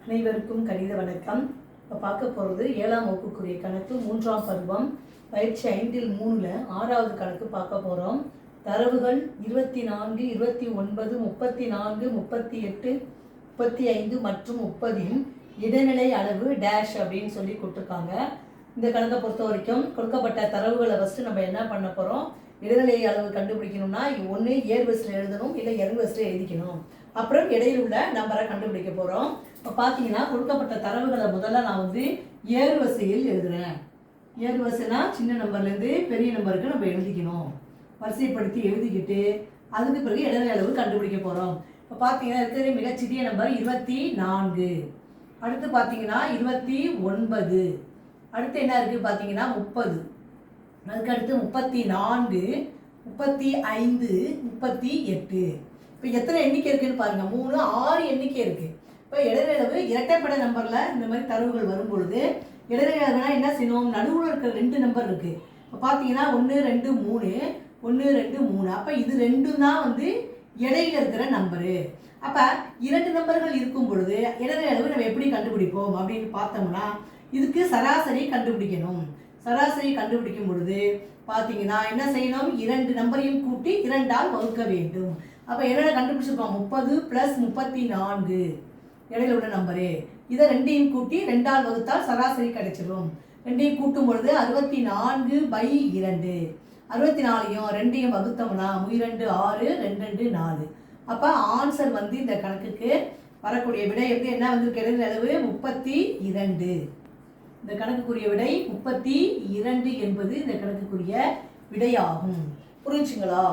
அனைவருக்கும் கணித வணக்கம். இப்போ பார்க்க போகிறது 7ஆம் வகுப்புக்குரிய கணக்கு 3ஆம் பருவம் பயிற்சி 5இல் 3ல் 6வது கணக்கு பார்க்க போகிறோம். தரவுகள் 24, 29, 34, 38, 35 மற்றும் 30இன் இடைநிலை அளவு டேஷ் அப்படின்னு சொல்லி கொடுத்துருக்காங்க. இந்த கணக்கை பொறுத்த வரைக்கும் கொடுக்கப்பட்ட தரவுகளை ஃபஸ்ட்டு நம்ம என்ன பண்ண போகிறோம், இடைநிலை அளவு கண்டுபிடிக்கணும்னா ஒன்று ஏர்வரிசையில் எழுதணும், இல்லை இறங்குவரிசையில் எழுதிக்கணும். அப்புறம் இடையில் உள்ள நம்பரை கண்டுபிடிக்க போகிறோம். இப்போ பார்த்தீங்கன்னா கொடுக்கப்பட்ட தரவுகளை முதல்ல நான் ஏர்வரிசையில் எழுதுகிறேன். ஏர்வரிசைனா சின்ன நம்பர்லேருந்து பெரிய நம்பருக்கு நம்ம எழுதிக்கணும். வரிசைப்படுத்தி எழுதிக்கிட்டு அதுக்கு பிறகு இடைநிலை அளவு கண்டுபிடிக்க போகிறோம். இப்போ பார்த்தீங்கன்னா இருக்கிறது மிகச்சிறிய நம்பர் 24. அடுத்து பார்த்தீங்கன்னா 29. அடுத்து என்ன இருக்குது பார்த்தீங்கன்னா 30. அதுக்கு அடுத்து 34, 35, 38. இப்போ எத்தனை எண்ணிக்கை இருக்குன்னு பாருங்கள். 3, 6 எண்ணிக்கை இருக்குது. இப்போ இடைநிலை இரட்டைப்படை நம்பரில் இந்த மாதிரி தரவுகள் வரும் பொழுது இடைநிலை அளவுனா என்ன செய்யணும், நடுவில் இருக்கிற 2 நம்பர் இருக்குது. இப்போ பார்த்தீங்கன்னா 1, 2, 3, 1, 2, 3. அப்போ இது ரெண்டும் தான் இடையில இருக்கிற நம்பரு. அப்போ 2 நம்பர்கள் இருக்கும் பொழுது இடைநிலை அளவு நம்ம எப்படி கண்டுபிடிப்போம் அப்படின்னு பார்த்தோம்னா இதுக்கு சராசரி கண்டுபிடிக்கணும். சராசரி கண்டுபிடிக்கும் பொழுது பார்த்தீங்கன்னா என்ன செய்யணும், 2 நம்பரையும் கூட்டி 2ஆல் வகுக்க வேண்டும். அப்போ என்னென்ன கண்டுபிடிச்சிருப்போம், 30 + 34 இடையில உள்ள நம்பரு. இதை 2ஐயும் கூட்டி 2ஆல் வகுத்தால் சராசரி கிடைச்சிடும். 2ஐயும் கூட்டும் பொழுது 64/2. 64ஐயும் 2ஐயும் வகுத்தோம்னா 2 6, 2 4. அப்போ ஆன்சர் இந்த கணக்குக்கு வரக்கூடிய விடை என்ன இடைநிலை அளவு 32. இந்த கணக்குக்குரிய விடை 32 என்பது இந்த கணக்குக்குரிய விடையாகும். புரிஞ்சுங்களா?